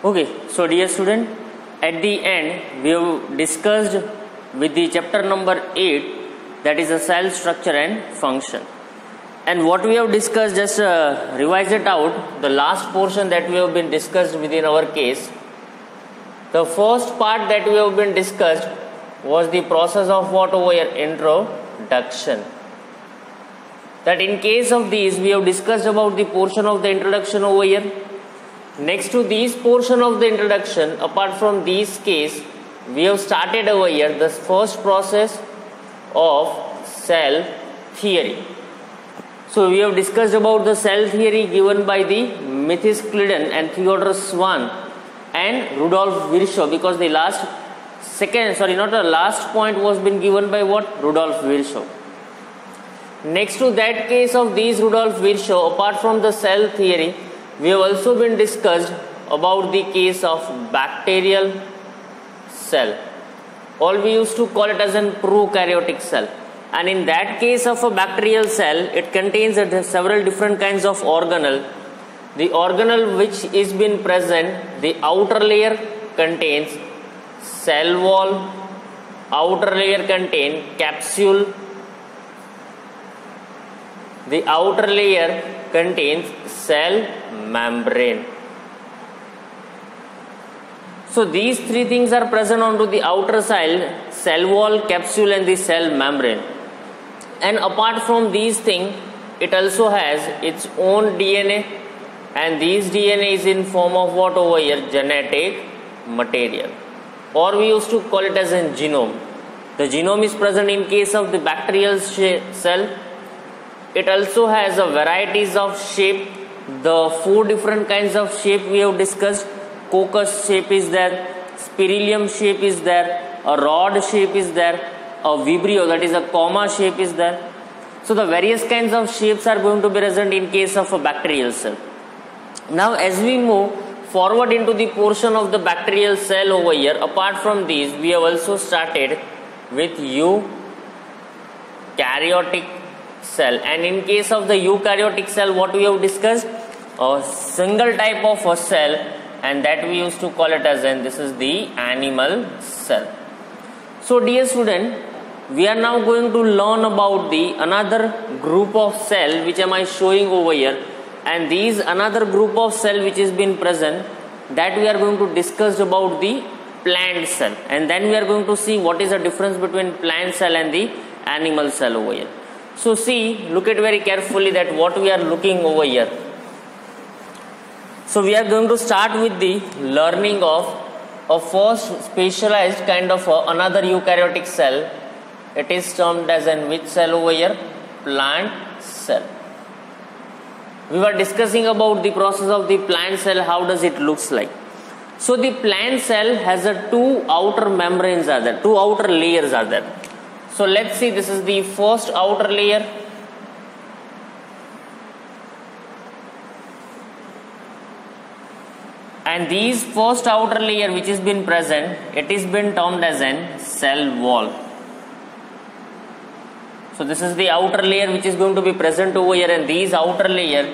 Okay, so dear student, at the end we have discussed with the chapter number 8, that is a cell structure and function. And what we have discussed, just revise it out, the last portion that we have been discussed within our case. The first part that we have been discussed was the process of what over here? Introduction. That in case of these, we have discussed about the portion of the introduction over here. Next to this portion of the introduction, apart from this case, we have started over here the first process of cell theory. So we have discussed about the cell theory given by the Matthias Claden and Theodor Schwann and Rudolf Virchow, because the last point was been given by what? Rudolf Virchow. Next to that case of these Rudolf Virchow, apart from the cell theory, we have also been discussed about the case of bacterial cell, or we used to call it as an prokaryotic cell. And in that case of a bacterial cell, it contains several different kinds of organelle. The organelle which is been present, the outer layer contains cell wall, outer layer contains capsule, the outer layer contains cell membrane. So these three things are present onto the outer side: cell wall, capsule and the cell membrane. And apart from these things, it also has its own DNA, and these DNA is in form of what over here? Genetic material, or we used to call it as a genome. The genome is present in case of the bacterial cell. It also has a varieties of shape. The 4 different kinds of shape we have discussed. Coccus shape is there, spirillum shape is there, a rod shape is there, a vibrio, that is a comma shape is there. So the various kinds of shapes are going to be present in case of a bacterial cell. Now as we move forward into the portion of the bacterial cell over here, apart from these, we have also started with eukaryotic cell. And in case of the eukaryotic cell, what we have discussed? A single type of a cell, and that we used to call it as this is the animal cell. So dear student, we are now going to learn about the another group of cell which am I showing over here, and these another group of cell which has been present, that we are going to discuss about the plant cell, and then we are going to see what is the difference between plant cell and the animal cell over here. So see, look at very carefully that what we are looking over here. So we are going to start with the learning of a first specialized kind of another eukaryotic cell. It is termed as an which cell over here? Plant cell. We were discussing about the process of the plant cell, how does it looks like. So the plant cell has a 2 outer membranes are there, 2 outer layers are there. So let's see, this is the first outer layer. And these first outer layer which has been present, it is been termed as an cell wall. So this is the outer layer which is going to be present over here, and these outer layer,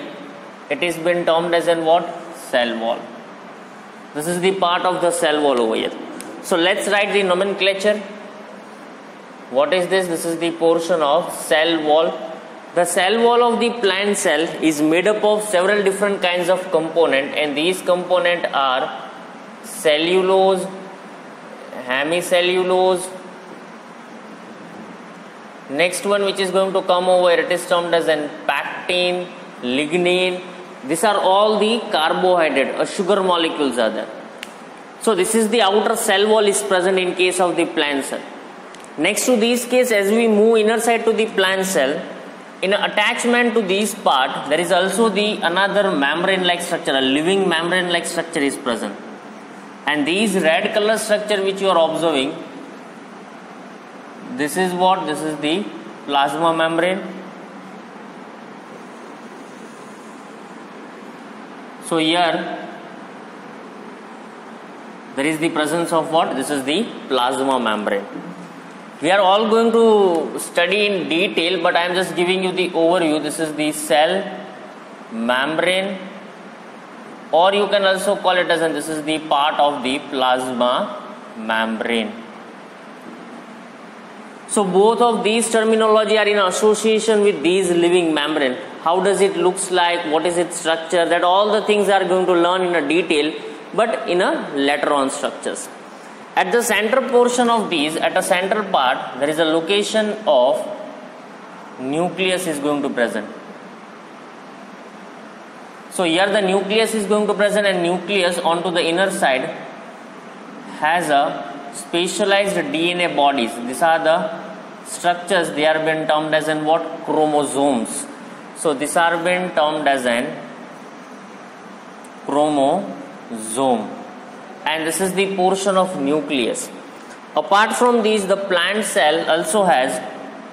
it is been termed as an what? Cell wall. This is the part of the cell wall over here. So let's write the nomenclature. What is this? This is the portion of cell wall. The cell wall of the plant cell is made up of several different kinds of components, and these components are cellulose, hemicellulose. Next one which is going to come over, it is termed as an pectin, lignin. These are all the carbohydrate, sugar molecules are there. So this is the outer cell wall is present in case of the plant cell. Next to this case, as we move inner side to the plant cell, in attachment to this part, there is also the another membrane like structure, a living membrane like structure is present. And these red color structure which you are observing, this is what? This is the plasma membrane. So here there is the presence of what? This is the plasma membrane. We are all going to study in detail, but I am just giving you the overview. This is the cell membrane, or you can also call it as, and this is the part of the plasma membrane. So both of these terminology are in association with these living membrane. How does it looks like, what is its structure, that all the things are going to learn in a detail, but in a later on structures. At the center portion of these, at a center part, there is a location of nucleus is going to present. So here the nucleus is going to present, and nucleus onto the inner side has a specialized DNA bodies. These are the structures, they are been termed as in what? Chromosomes. So these are been termed as an chromosome, and this is the portion of nucleus. Apart from these, the plant cell also has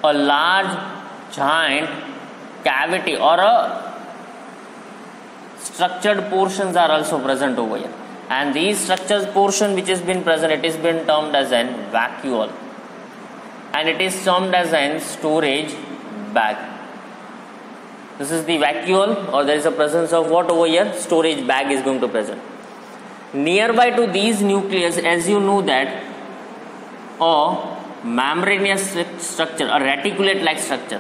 a large giant cavity, or a structured portions are also present over here. And these structured portion which has been present, it is been termed as an vacuole, and it is termed as an storage bag. This is the vacuole, or there is a presence of what over here? Storage bag is going to present. Nearby to these nucleus, as you know that a membranous structure, a reticulate like structure.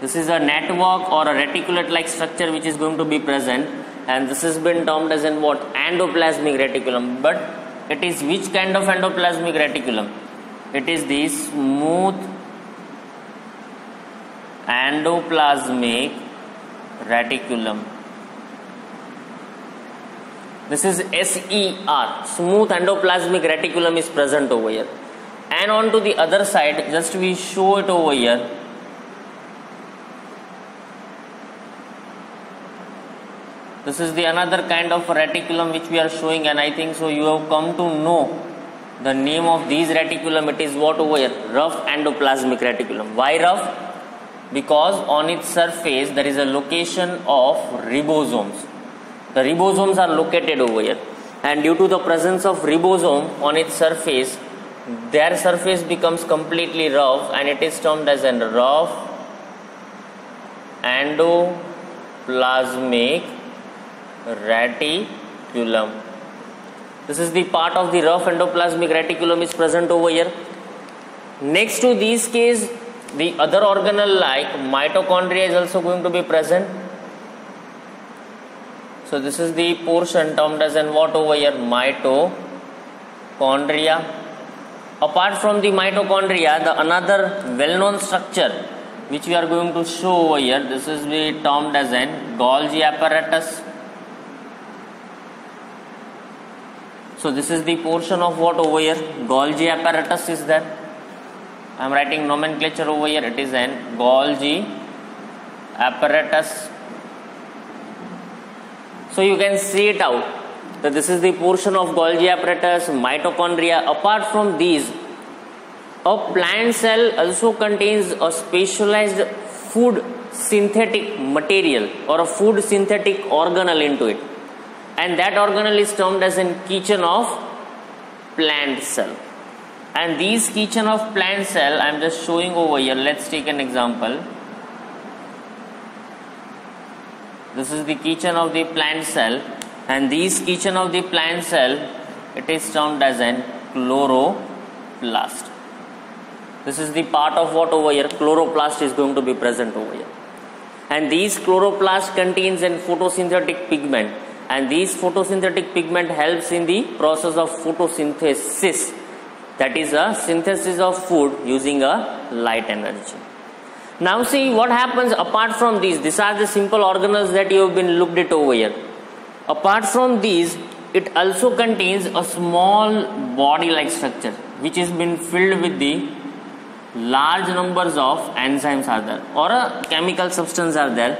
This is a network or a reticulate like structure which is going to be present, and this has been termed as in what? Endoplasmic reticulum. But it is which kind of endoplasmic reticulum? It is the smooth endoplasmic reticulum. This is SER, smooth endoplasmic reticulum is present over here. And on to the other side, just we show it over here. This is the another kind of reticulum which we are showing, and I think so you have come to know the name of these reticulum. It is what over here? Rough endoplasmic reticulum. Why rough? Because on its surface there is a location of ribosomes. The ribosomes are located over here, and due to the presence of ribosome on its surface, their surface becomes completely rough, and it is termed as a rough endoplasmic reticulum. This is the part of the rough endoplasmic reticulum is present over here. Next to these case, the other organelle like mitochondria is also going to be present. So this is the portion termed as in what over here? Mitochondria. Apart from the mitochondria, the another well-known structure which we are going to show over here, this is the termed as an Golgi apparatus. So this is the portion of what over here? Golgi apparatus is there. I am writing nomenclature over here. It is an Golgi apparatus. So you can see it out that this is the portion of Golgi apparatus, mitochondria. Apart from these, a plant cell also contains a specialized food synthetic material or a food synthetic organelle into it, and that organelle is termed as a kitchen of plant cell. And these kitchen of plant cell I am just showing over here. Let's take an example. This is the kitchen of the plant cell, and these kitchen of the plant cell, it is termed as an chloroplast. This is the part of what over here? Chloroplast is going to be present over here. And these chloroplast contains an photosynthetic pigment, and these photosynthetic pigment helps in the process of photosynthesis, that is a synthesis of food using a light energy. Now see what happens apart from these are the simple organelles that you have been looked at over here. Apart from these, it also contains a small body like structure which has been filled with the large numbers of enzymes are there, or a chemical substance are there.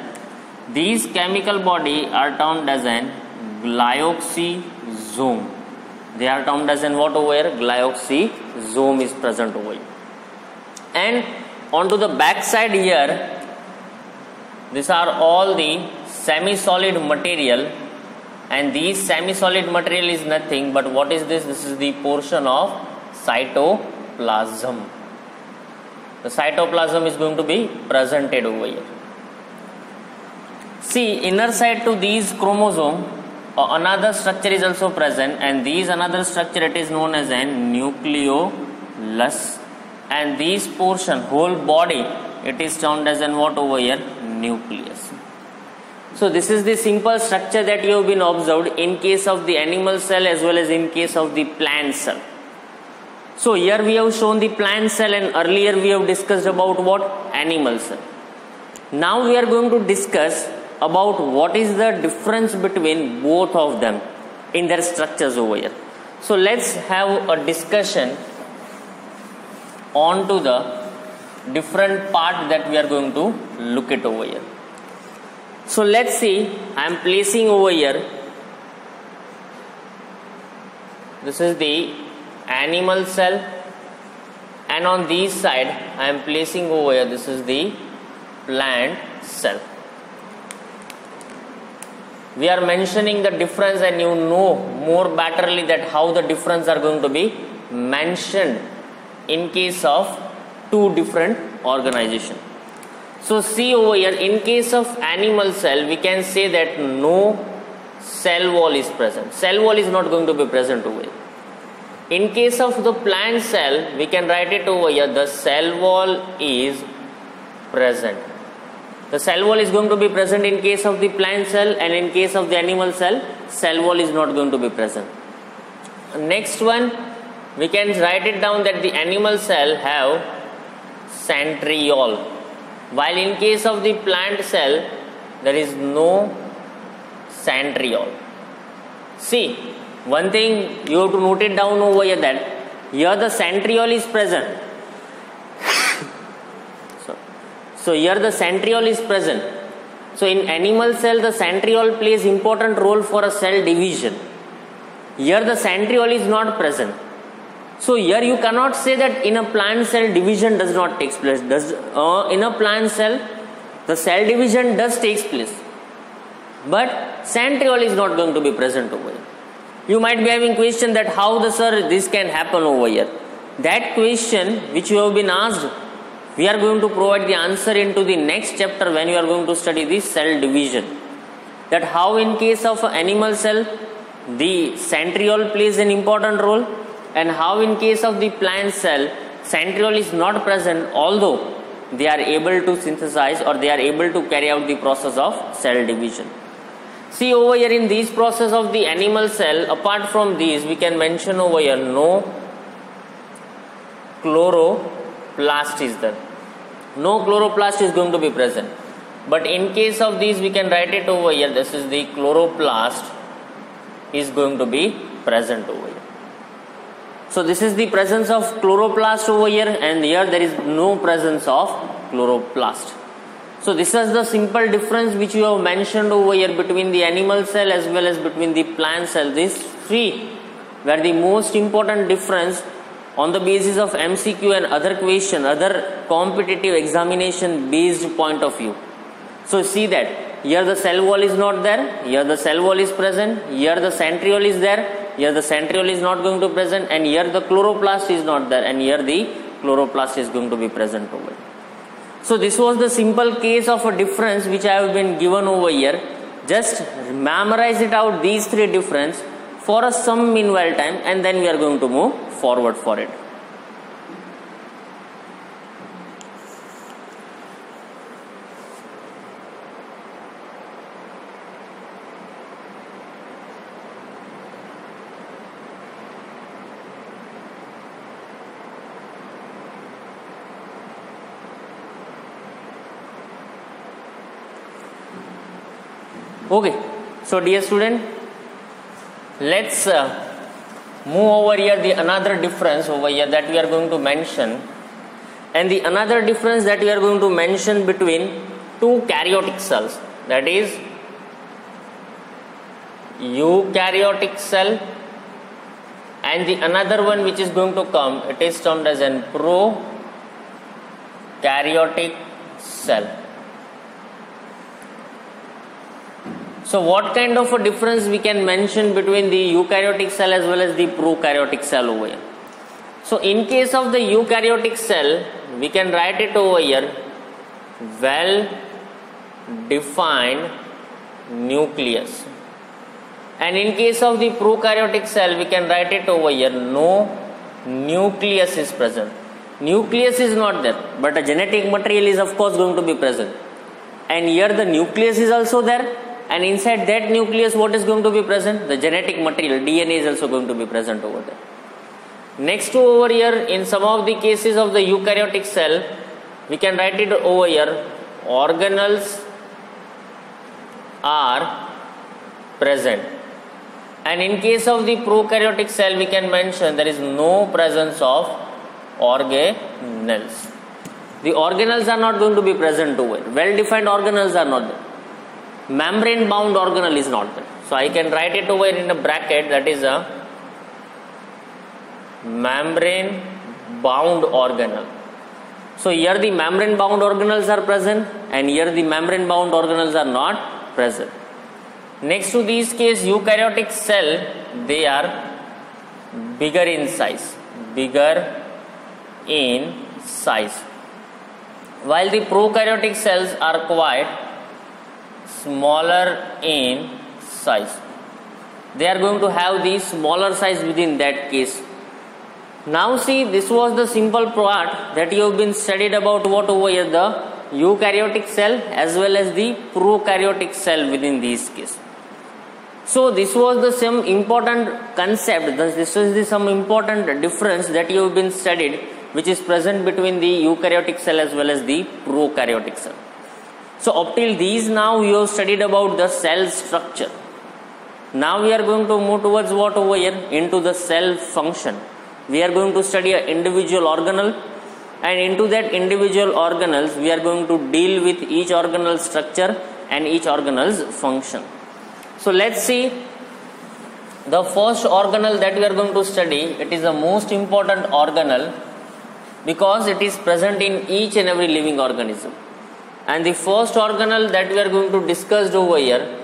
These chemical body are termed as an glyoxysome. They are termed as an what over here? Glyoxysome is present over here. And onto the back side here, these are all the semi-solid material, and these semi-solid material is nothing but what is this? This is the portion of cytoplasm. The cytoplasm is going to be presented over here. See, inner side to these chromosome, another structure is also present, and these another structure, it is known as a nucleolus, and this portion, whole body, it is termed as an what over here? Nucleus. So this is the simple structure that you have been observed in case of the animal cell as well as in case of the plant cell. So here we have shown the plant cell, and earlier we have discussed about what? Animal cell. Now we are going to discuss about what is the difference between both of them in their structures over here. So let's have a discussion on to the different part that we are going to look at over here. So let's see, I am placing over here, this is the animal cell, and on this side I am placing over here, this is the plant cell. We are mentioning the difference, and you know more betterly that how the difference are going to be mentioned in case of two different organizations. So see over here, in case of animal cell, we can say that no cell wall is present. Cell wall is not going to be present over here. In case of the plant cell, we can write it over here, the cell wall is present. The cell wall is going to be present in case of the plant cell, and in case of the animal cell, cell wall is not going to be present. Next one, we can write it down that the animal cell have centriole, while in case of the plant cell, there is no centriole. See, one thing you have to note it down over here, that here the centriole is present. So here the centriole is present. So in animal cell, the centriole plays important role for a cell division. Here the centriole is not present. So here you cannot say that in a plant cell division does not take place. In a plant cell, the cell division does takes place, but centriole is not going to be present over here. You might be having question that how this can happen over here. That question which you have been asked, we are going to provide the answer into the next chapter when you are going to study the cell division. That how in case of an animal cell, the centriole plays an important role, and how in case of the plant cell, centriole is not present, although they are able to synthesize or they are able to carry out the process of cell division. See over here, in this process of the animal cell, apart from these, we can mention over here no chloroplast is there. No chloroplast is going to be present. But in case of these, we can write it over here, this is the chloroplast is going to be present over here. So this is the presence of chloroplast over here, and here there is no presence of chloroplast. So this is the simple difference which you have mentioned over here between the animal cell as well as between the plant cell. These three were the most important difference on the basis of MCQ and other question, other competitive examination based point of view. So see that here the cell wall is not there, here the cell wall is present, here the centriole is there, here the centriole is not going to be present, and here the chloroplast is not there, and here the chloroplast is going to be present over here. So this was the simple case of a difference which I have been given over here. Just memorize it out, these three difference for some meanwhile time, and then we are going to move forward for it. Okay, so dear student, let's move over here the another difference over here that we are going to mention, and the another difference that we are going to mention between two karyotic cells, that is eukaryotic cell, and the another one which is going to come, it is termed as an prokaryotic cell. So what kind of a difference we can mention between the eukaryotic cell as well as the prokaryotic cell over here? So in case of the eukaryotic cell, we can write it over here, well defined nucleus. And in case of the prokaryotic cell, we can write it over here, no nucleus is present. Nucleus is not there, but a genetic material is of course going to be present. And here the nucleus is also there, and inside that nucleus what is going to be present? The genetic material, DNA, is also going to be present over there. Next to over here, in some of the cases of the eukaryotic cell, we can write it over here, organelles are present. And in case of the prokaryotic cell, we can mention there is no presence of organelles. The organelles are not going to be present over here. Well-defined organelles are not there. Membrane-bound organelle is not there. So I can write it over here in a bracket, that is a membrane-bound organelle. So here the membrane-bound organelles are present, and here the membrane-bound organelles are not present. Next to these case, eukaryotic cell, they are bigger in size. While the prokaryotic cells are quite smaller in size. They are going to have the smaller size within that case. Now see, this was the simple part that you have been studied about what over here, the eukaryotic cell as well as the prokaryotic cell within these case. So this was the some important concept, this is the some important difference that you have been studied, which is present between the eukaryotic cell as well as the prokaryotic cell. So up till these now we have studied about the cell structure. Now we are going to move towards what over here, into the cell function. We are going to study an individual organelle, and into that individual organelles we are going to deal with each organelle structure and each organelle's function. So let's see the first organelle that we are going to study. It is the most important organelle because it is present in each and every living organism. And the first organelle that we are going to discuss over here,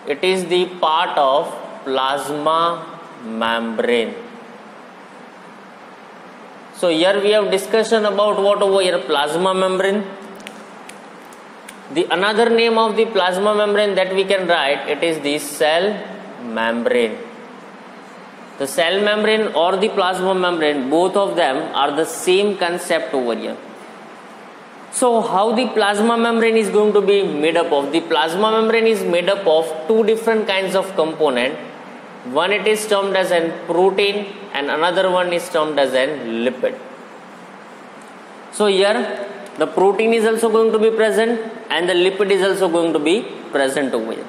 it is the part of plasma membrane. So here we have discussion about what over here, plasma membrane. The another name of the plasma membrane that we can write, it is the cell membrane. The cell membrane or the plasma membrane, both of them are the same concept over here. So how the plasma membrane is going to be made up of? The plasma membrane is made up of two different kinds of component. One it is termed as a protein and another one is termed as a lipid. So here the protein is also going to be present and the lipid is also going to be present over here.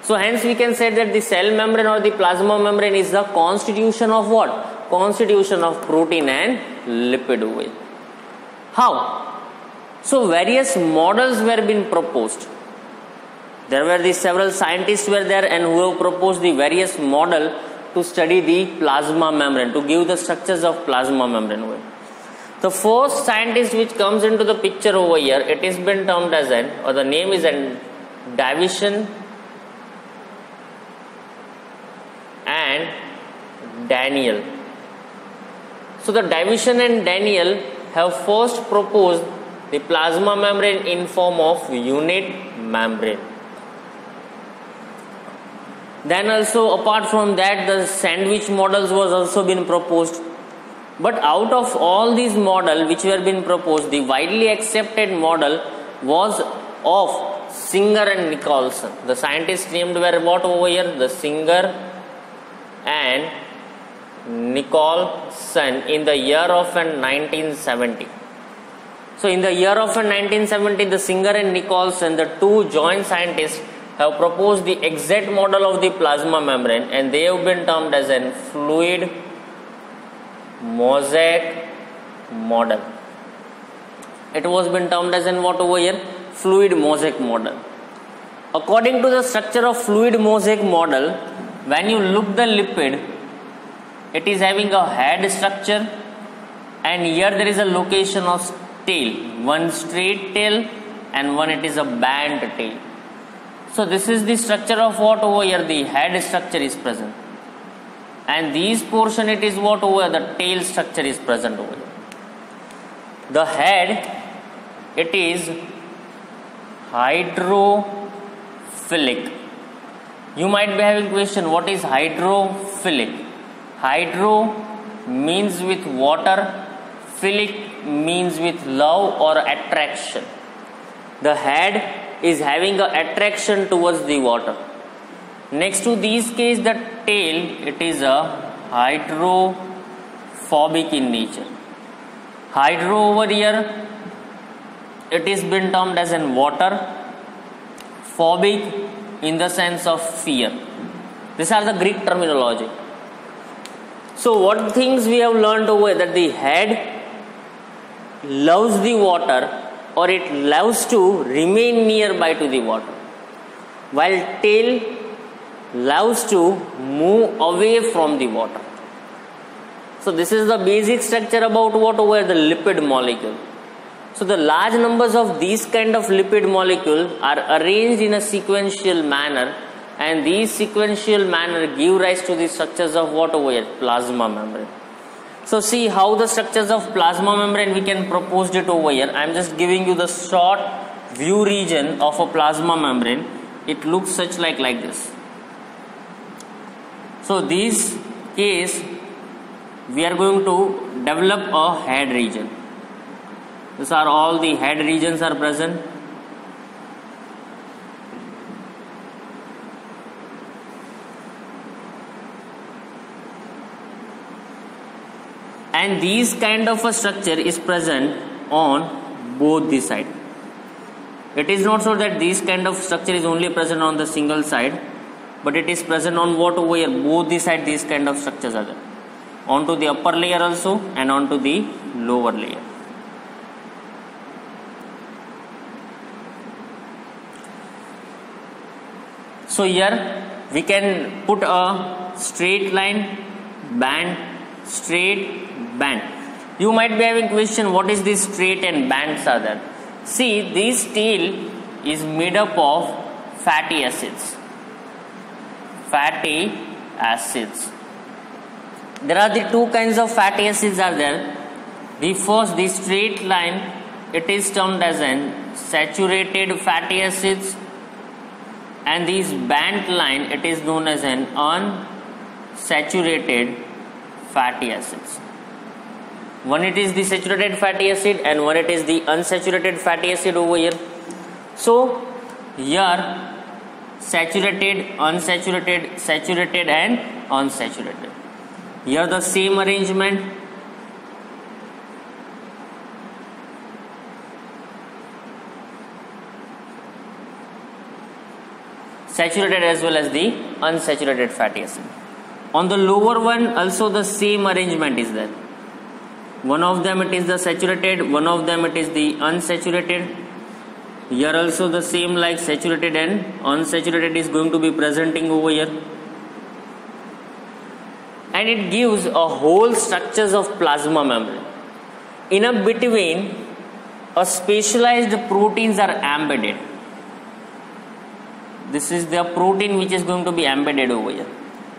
So hence we can say that the cell membrane or the plasma membrane is the constitution of what? Constitution of protein and lipid over here. How? So various models were being proposed. There were the several scientists were there and who have proposed the various model to study the plasma membrane, to give the structures of plasma membrane over here. The first scientist which comes into the picture over here, it is been termed as the name is Davison and Daniel. So the Davison and Daniel have first proposed the plasma membrane in form of unit membrane. Then also apart from that, the sandwich models was also been proposed. But out of all these models which were being proposed, the widely accepted model was of Singer and Nicholson. The scientists named were what over here? The Singer and Nicholson in the year of 1970. So in the year of 1970, the Singer and Nicholson, the two joint scientists, have proposed the exact model of the plasma membrane, and they have been termed as a fluid mosaic model. It was been termed as in what over here? Fluid mosaic model. According to the structure of fluid mosaic model, when you look the lipid, it is having a head structure, and here there is a location of tail, one straight tail and one it is a bent tail. So this is the structure of what over here? The head structure is present. And these portion it is what over the tail structure is present over here. The head, it is hydrophobic You might be having question, what is hydrophilic? Hydro means with water, philic means with love or attraction. The head is having an attraction towards the water. Next to these case, the tail, it is a hydrophobic in nature. Hydro over here, it is been termed as in water, phobic in the sense of fear. These are the Greek terminology. So what things we have learned over that the head loves the water, or it loves to remain nearby to the water, while tail loves to move away from the water. So this is the basic structure about what over the lipid molecule. So the large numbers of these kind of lipid molecules are arranged in a sequential manner, and these sequential manner give rise to the structures of what over here? Plasma membrane. So see how the structures of plasma membrane we can propose it over here. I am just giving you the short view region of a plasma membrane. It looks such like this. So this case we are going to develop a head region. These are all the head regions are present. And these kind of a structure is present on both the side. It is not so that this kind of structure is only present on the single side, but it is present on what over here? Both the side these kind of structures are there. Onto the upper layer also and onto the lower layer. So here we can put a straight line, band, straight, band. You might be having question, what is this straight and bands are there? See, this steel is made up of fatty acids. Fatty acids. There are the two kinds of fatty acids are there. The first, the straight line, it is termed as an saturated fatty acids, and this band line, it is known as an unsaturated fatty acids. One it is the saturated fatty acid and one it is the unsaturated fatty acid over here. So here saturated, unsaturated, saturated and unsaturated. Here the same arrangement. Saturated as well as the unsaturated fatty acid. On the lower one also the same arrangement is there. One of them it is the saturated, one of them it is the unsaturated. Here also the same like saturated and unsaturated is going to be presenting over here. And it gives a whole structures of plasma membrane. In a between, a specialized proteins are embedded. This is the protein which is going to be embedded over here.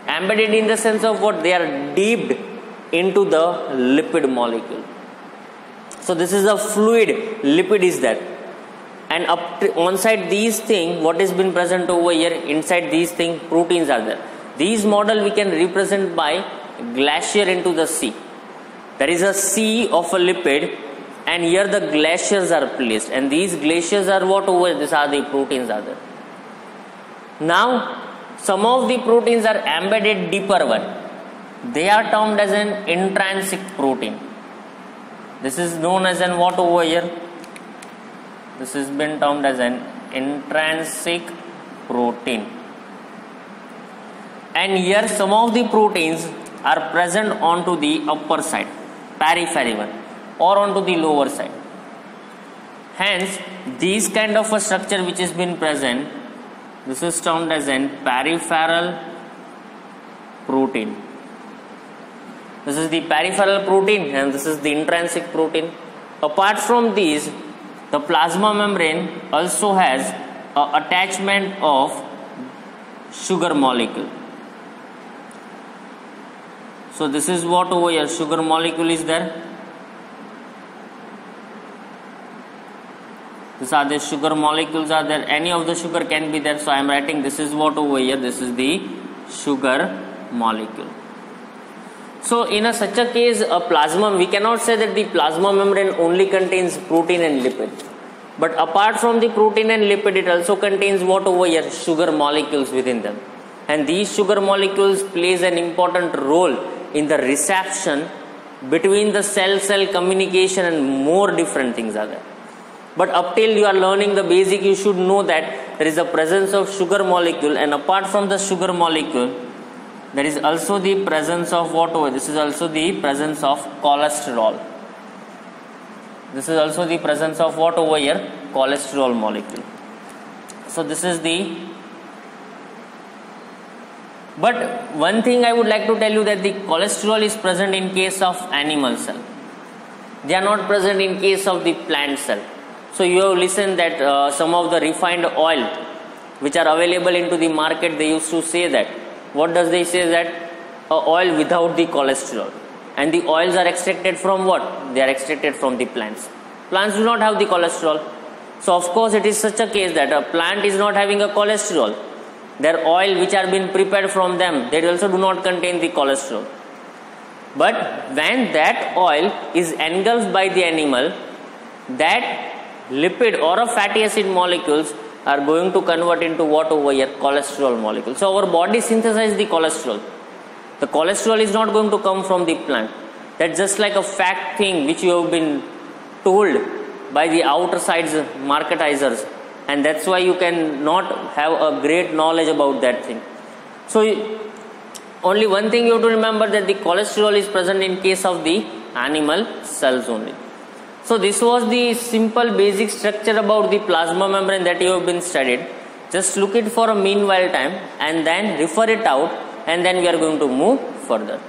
Embedded in the sense of what? They are dipped into the lipid molecule. So this is a fluid lipid is that. And up to, on side these thing, what has been present over here, inside these thing, proteins are there. These model we can represent by glacier into the sea. There is a sea of a lipid, and here the glaciers are placed, and these glaciers are what over? These are the proteins are there. Now some of the proteins are embedded deeper one. They are termed as an intrinsic protein. This is known as an what over here? This has been termed as an intrinsic protein. And here some of the proteins are present onto the upper side, periphery one, or onto the lower side. Hence, these kind of a structure which has been present, this is termed as an peripheral protein. This is the peripheral protein and this is the intrinsic protein. Apart from these, the plasma membrane also has an attachment of sugar molecule. So this is what over here, sugar molecule is there. These are the sugar molecules are there. Any of the sugar can be there. So I am writing this is what over here. This is the sugar molecule. So in such a case, a plasma, we cannot say that the plasma membrane only contains protein and lipid. But apart from the protein and lipid, it also contains what over here? Sugar molecules within them. And these sugar molecules plays an important role in the reception between the cell-cell communication, and more different things are there. But up till you are learning the basic, you should know that there is a presence of sugar molecule, and apart from the sugar molecule, there is also the presence of what over? This is also the presence of cholesterol. This is also the presence of what over here? Cholesterol molecule. So this is the. But one thing I would like to tell you that the cholesterol is present in case of animal cell. They are not present in case of the plant cell. So you have listened that some of the refined oil which are available into the market, they used to say that. What does they say that? Oil without the cholesterol. And the oils are extracted from what? They are extracted from the plants. Plants do not have the cholesterol. So of course it is such a case that a plant is not having a cholesterol. Their oil which are being prepared from them, they also do not contain the cholesterol. But when that oil is engulfed by the animal, that lipid or a fatty acid molecules are going to convert into what over here? Cholesterol molecules. So our body synthesizes the cholesterol. The cholesterol is not going to come from the plant. That's just like a fact thing which you have been told by the outer sides marketizers, and that's why you can not have a great knowledge about that thing. So only one thing you have to remember, that the cholesterol is present in case of the animal cells only. So this was the simple basic structure about the plasma membrane that you have been studied. Just look it for a meanwhile time and then refer it out, and then we are going to move further.